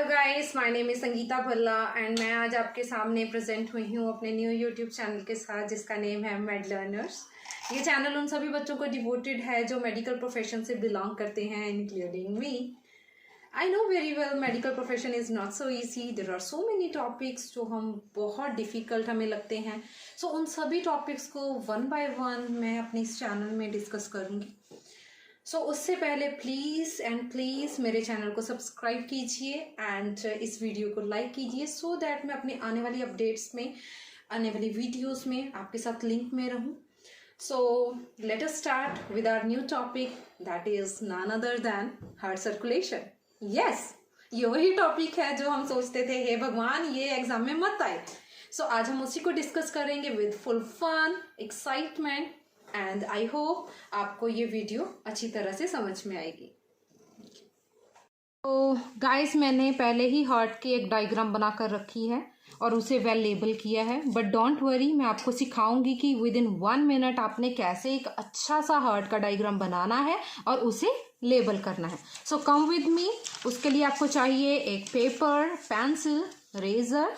Guys, my name is Sangeeta Bhalla and मैं आज आपके सामने प्रेजेंट हुई हूँ अपने न्यू यूट्यूब चैनल के साथ जिसका नेम है मेड लर्नर्स। ये चैनल उन सभी बच्चों को डिवोटेड है जो मेडिकल प्रोफेशन से बिलोंग करते हैं, including me. I know very well medical profession is not so easy. There are so many topics जो हम बहुत डिफ़िकल्ट हमें लगते हैं। सो उन सभी टॉपिक्स को वन बाय वन मैं अपने इस चैनल में डिस्कस करूँगी। सो उससे पहले प्लीज़ मेरे चैनल को सब्सक्राइब कीजिए एंड इस वीडियो को लाइक कीजिए सो दैट मैं अपने आने वाली अपडेट्स में, आने वाली वीडियोस में आपके साथ लिंक में रहूं। So let us start with our new topic that is none other than heart circulation. Yes, ये वही टॉपिक है जो हम सोचते थे हे भगवान ये एग्जाम में मत आए। सो आज हम उसी को डिस्कस करेंगे with full fun, excitement and I hope आपको ये वीडियो अच्छी तरह से समझ में आएगी। तो गाइस, मैंने पहले ही हार्ट की एक डायग्राम बना कर रखी है और उसे वेल लेबल किया है, बट डोंट वरी, मैं आपको सिखाऊंगी कि विद इन 1 मिनट आपने कैसे एक अच्छा सा हार्ट का डायग्राम बनाना है और उसे लेबल करना है। सो कम विद मी। उसके लिए आपको चाहिए एक पेपर, पेंसिल, रेजर।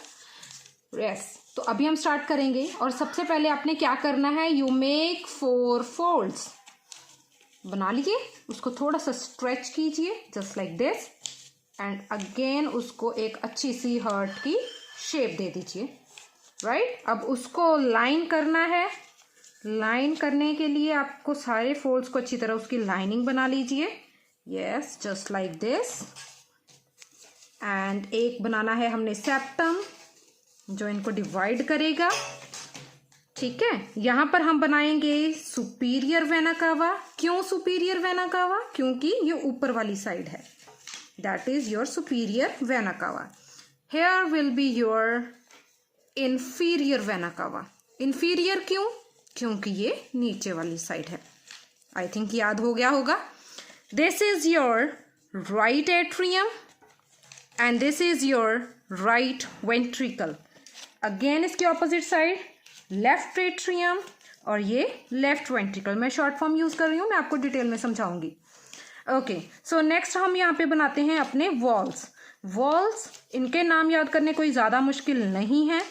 यस, तो अभी हम स्टार्ट करेंगे और सबसे पहले आपने क्या करना है, यू मेक 4 फोल्ड्स। बना लीजिए, उसको थोड़ा सा स्ट्रेच कीजिए just like this and again उसको एक अच्छी सी हार्ट की शेप दे दीजिए। राइट, अब उसको लाइन करना है। लाइन करने के लिए आपको सारे फोल्ड्स को अच्छी तरह उसकी लाइनिंग बना लीजिए। Yes, just like this. And एक बनाना है हमने सेप्टम जो इनको डिवाइड करेगा। ठीक है, यहाँ पर हम बनाएंगे सुपीरियर वेना कावा। क्यों सुपीरियर वेना कावा? क्योंकि ये ऊपर वाली साइड है। That is your superior vena cava. Here will be your inferior vena cava. Inferior क्यों? क्योंकि ये नीचे वाली साइड है। आई थिंक याद हो गया होगा। This is your right atrium and this is your right ventricle. Again इसके ऑपोजिट साइड लेफ्ट एट्रियम और ये लेफ्ट वेंट्रिकल। मैं शॉर्ट फॉर्म यूज कर रही हूँ, मैं आपको डिटेल में समझाऊंगी। ओके, सो नेक्स्ट हम यहाँ पे बनाते हैं अपने वॉल्स। वॉल्स, इनके नाम याद करने कोई ज़्यादा मुश्किल नहीं है।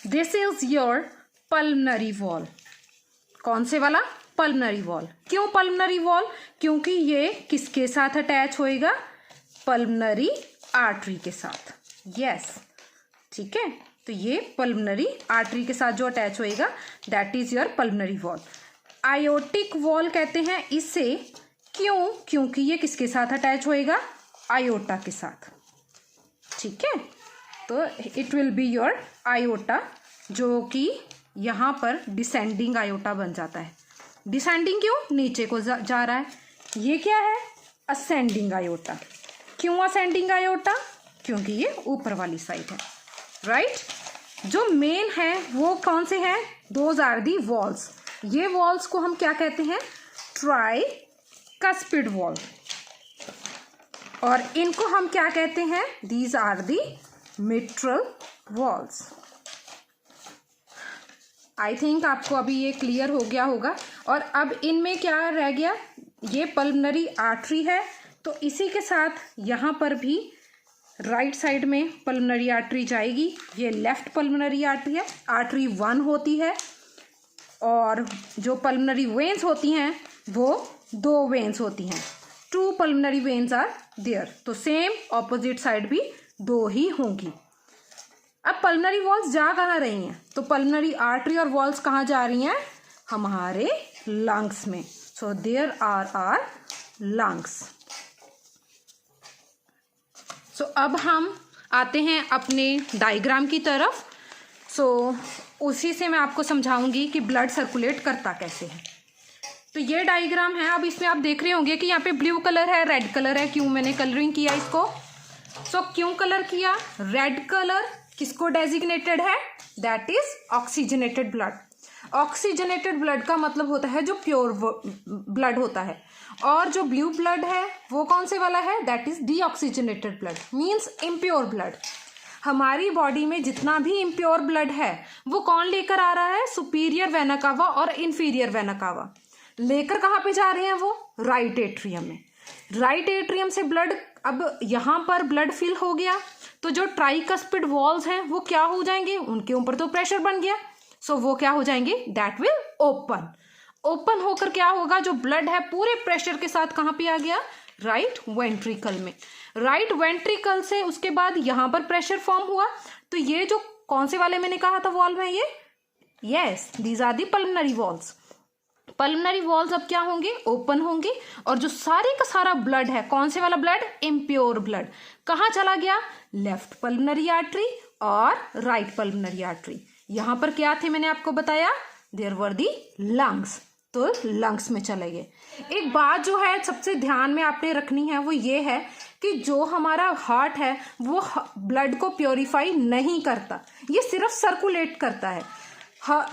This is your pulmonary wall. कौन से वाला? Pulmonary wall. क्यों पल्मनरी वॉल? क्योंकि ये किसके साथ अटैच होएगा? पल्मनरी आर्टरी के साथ। यस, ठीक है, तो ये पल्मनरी आर्टरी के साथ जो अटैच होएगा that is your pulmonary wall. Aortic wall कहते हैं इसे। क्यों? क्योंकि ये किसके साथ अटैच होएगा? आयोटा के साथ। ठीक है, तो it will be your iota जो कि यहाँ पर डिसेंडिंग आयोटा बन जाता है। डिसेंडिंग क्यों? नीचे को जा रहा है। ये क्या है? Ascending iota. क्यों असेंडिंग आयोटा? क्योंकि ये ऊपर वाली साइड है। राइट, जो मेन है वो कौन से हैं? Those are the valves. ये वॉल्स को हम क्या कहते हैं? Tricuspid valve. और इनको हम क्या कहते हैं? These are the mitral valves. I think आपको अभी ये क्लियर हो गया होगा। और अब इनमें क्या रह गया? ये पल्मनरी आर्टरी है, तो इसी के साथ यहाँ पर भी राइट साइड में पल्मनरी आर्टरी जाएगी। ये लेफ्ट पल्मनरी आर्टरी है। आर्टरी 1 होती है और जो पल्मनरी वेन्स होती हैं वो 2 वेन्स होती हैं। 2 पल्मनरी वेन्स आर देयर। तो सेम ऑपोजिट साइड भी 2 ही होंगी। अब पल्मनरी वॉल्स जा कहाँ रही हैं? तो पल्मनरी आर्टरी और वॉल्स कहाँ जा रही हैं? हमारे लंग्स में। So there are lungs. So अब हम आते हैं अपने डायग्राम की तरफ। सो उसी से मैं आपको समझाऊंगी कि ब्लड सर्कुलेट करता कैसे है। तो ये डायग्राम है। अब इसमें आप देख रहे होंगे कि यहाँ पे ब्लू कलर है, रेड कलर है। क्यों मैंने कलरिंग किया इसको? सो क्यों कलर किया? रेड कलर किसको डेजिग्नेटेड है? That is oxygenated blood. Oxygenated blood का मतलब होता है जो प्योर ब्लड होता है। और जो ब्लू ब्लड है वो कौन से वाला है? That is deoxygenated blood, means impure blood. हमारी बॉडी में जितना भी इम्प्योर ब्लड है वो कौन लेकर आ रहा है? सुपीरियर वेना कावा और इंफीरियर वेना कावा लेकर कहाँ पे जा रहे हैं? वो राइट एट्रियम में। राइट एट्रियम से ब्लड, अब यहाँ पर ब्लड फिल हो गया तो जो ट्राइकस्पिड वॉल्स हैं वो क्या हो जाएंगे, उनके ऊपर तो प्रेशर बन गया, सो वो क्या हो जाएंगे, दैट विल ओपन। ओपन होकर क्या होगा, जो ब्लड है पूरे प्रेशर के साथ कहाँ पे आ गया, राइट वेंट्रिकल में। राइट वेंट्रिकल से उसके बाद यहाँ पर प्रेशर फॉर्म हुआ, तो ये जो कौन से वाले मैंने कहा था वॉल्व है ये, yes these are the pulmonary valves. Pulmonary valves अब क्या होंगे, ओपन होंगे, और जो सारे का सारा ब्लड है, कौन से वाला ब्लड, इम्प्योर ब्लड, कहाँ चला गया, लेफ्ट पल्मनरी आर्टरी और राइट पल्मनरी आर्टरी। यहां पर क्या थे मैंने आपको बताया, देयर वर दी लंग्स, तो लंग्स में चले गए। एक बात जो है सबसे ध्यान में आपने रखनी है वो ये है कि जो हमारा हार्ट है वो ब्लड को प्योरीफाई नहीं करता, ये सिर्फ सर्कुलेट करता है।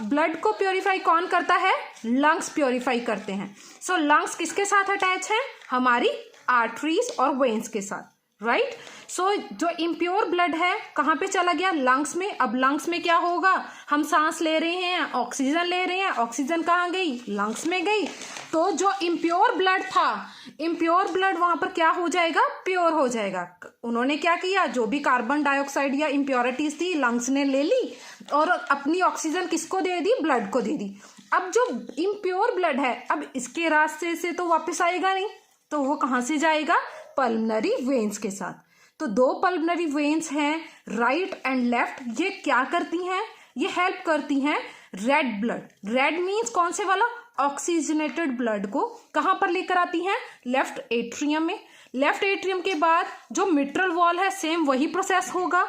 ब्लड को प्योरीफाई कौन करता है, लंग्स प्योरीफाई करते हैं। सो लंग्स किसके साथ अटैच है, हमारी आर्टरीज और वेन्स के साथ, राइट। सो जो इम्प्योर ब्लड है कहाँ पे चला गया, लंग्स में। अब लंग्स में क्या होगा, हम सांस ले रहे हैं, ऑक्सीजन ले रहे हैं, ऑक्सीजन कहाँ गई, लंग्स में गई, तो जो इम्प्योर ब्लड था, इम्प्योर ब्लड वहां पर क्या हो जाएगा, प्योर हो जाएगा। उन्होंने क्या किया, जो भी कार्बन डाइऑक्साइड या इम्प्योरिटीज थी लंग्स ने ले ली और अपनी ऑक्सीजन किसको दे दी, ब्लड को दे दी। अब जो इम्प्योर ब्लड है अब इसके रास्ते से तो वापस आएगा नहीं, तो वो कहाँ से जाएगा, पल्मनरी वेन्स के साथ। तो दो पल्मनरी वेन्स हैं, राइट एंड लेफ्ट, ये क्या करती हैं, ये हेल्प करती हैं रेड ब्लड, रेड मीन्स कौन से वाला, ऑक्सीजनेटेड ब्लड को कहां पर लेकर आती हैं, लेफ्ट एट्रियम में। लेफ्ट एट्रियम के बाद जो मिट्रल वॉल है सेम वही प्रोसेस होगा,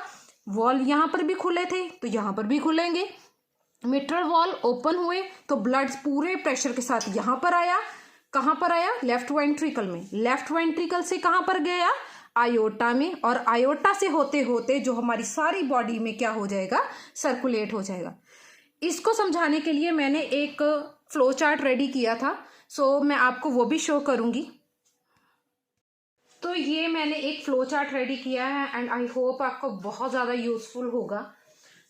वॉल यहां पर भी खुले थे तो यहां पर भी खुलेंगे, मिट्रल वॉल ओपन हुए तो ब्लड पूरे प्रेशर के साथ यहां पर आया, कहां पर आया, लेफ्ट वेंट्रिकल में। लेफ्ट वेंट्रिकल से कहां पर गया, आयोटा में, और आयोटा से होते होते जो हमारी सारी बॉडी में क्या हो जाएगा, सर्कुलेट हो जाएगा। इसको समझाने के लिए मैंने एक फ्लो चार्ट रेडी किया था, सो मैं आपको वो भी शो करूंगी। तो ये मैंने एक फ्लो चार्ट रेडी किया है एंड आई होप आपको बहुत ज़्यादा यूजफुल होगा।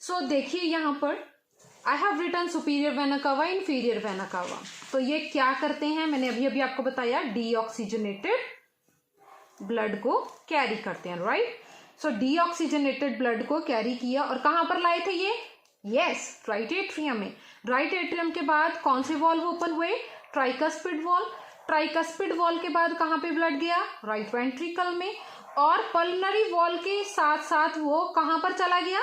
सो देखिए यहाँ पर I have written superior vena cava, inferior vena cava. तो ये क्या करते हैं, मैंने अभी अभी आपको बताया, डीऑक्सीजनेटेड ब्लड को कैरी करते हैं, राइट। सो डीऑक्सीजनेटेड ब्लड को कैरी किया और कहां पर लाए थे ये, यस राइट एट्रियम में। राइट एट्रियम के बाद कौन से वॉल्व ओपन हुए, ट्राइकस्पिड वॉल्व। ट्राइकस्पिड वॉल के बाद कहां पे ब्लड गया, राइट वेंट्रिकल में, और पल्मनरी वॉल के साथ साथ वो कहां पर चला गया,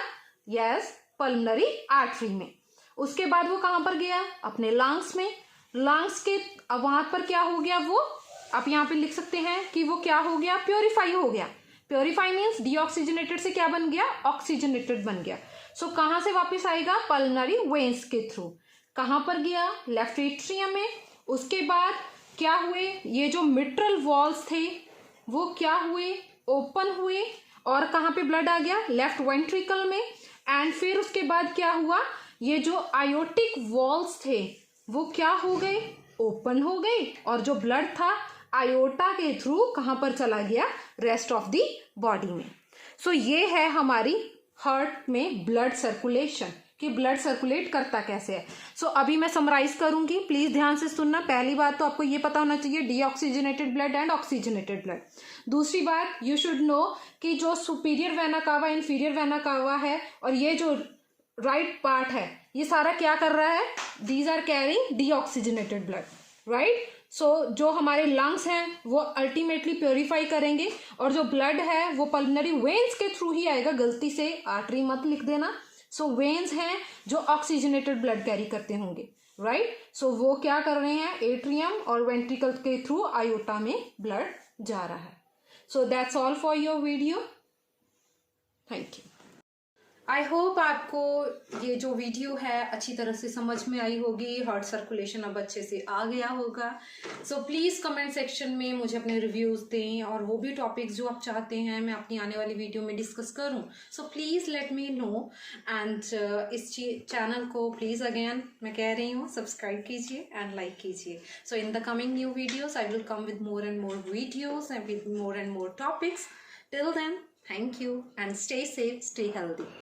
यस पल्मनरी आर्टरी में। उसके बाद वो कहां पर गया, अपने लंग्स में। लंग्स के वहां पर क्या हो गया, वो आप यहाँ पे लिख सकते हैं कि वो क्या हो गया, प्योरीफाई हो गया। प्योरीफाई मीन्स डीऑक्सीजनेटेड से क्या बन गया, ऑक्सीजनेटेड बन गया। सो कहां से वापस आएगा, पल्मनरी वेन्स के थ्रू। कहां पर गया, लेफ्ट एट्रियम में। उसके बाद क्या हुए, ये जो मिट्रल वॉल्स थे वो क्या हुए, ओपन हुए, और कहां पे ब्लड आ गया, लेफ्ट वेंट्रिकल में। एंड फिर उसके बाद क्या हुआ, ये जो आयोटिक वॉल्स थे वो क्या हो गए, ओपन हो गए, और जो ब्लड था आयोटा के थ्रू कहां पर चला गया, रेस्ट ऑफ दी बॉडी में। सो ये है हमारी हार्ट में ब्लड सर्कुलेशन, कि ब्लड सर्कुलेट करता कैसे है। सो अभी मैं समराइज करूंगी, प्लीज ध्यान से सुनना। पहली बात तो आपको ये पता होना चाहिए deoxygenated blood and oxygenated blood. दूसरी बात, यू शुड नो कि जो superior vena cava, inferior vena कावा है, और ये जो राइट पार्ट है ये सारा क्या कर रहा है, these are carrying deoxygenated blood, right. So जो हमारे लंग्स हैं वो अल्टीमेटली प्योरीफाई करेंगे, और जो ब्लड है वो पल्मनरी वेन्स के थ्रू ही आएगा, गलती से आर्टरी मत लिख देना। सो वेन्स हैं जो ऑक्सीजनेटेड ब्लड कैरी करते होंगे, राइट। सो वो क्या कर रहे हैं, एट्रियम और वेंट्रिकल के थ्रू आयोटा में ब्लड जा रहा है। So that's all for your video, thank you. I hope आपको ये जो वीडियो है अच्छी तरह से समझ में आई होगी, हार्ट सर्कुलेशन अब अच्छे से आ गया होगा। सो प्लीज़ कमेंट सेक्शन में मुझे अपने रिव्यूज़ दें, और वो भी टॉपिक्स जो आप चाहते हैं मैं अपनी आने वाली वीडियो में डिस्कस करूं। So please let me know, and इस चैनल को प्लीज़ अगेन मैं कह रही हूँ सब्सक्राइब कीजिए एंड लाइक कीजिए। So in the coming new videos I will come with more and more videos and with more topics. Till then, thank you and stay safe, stay healthy.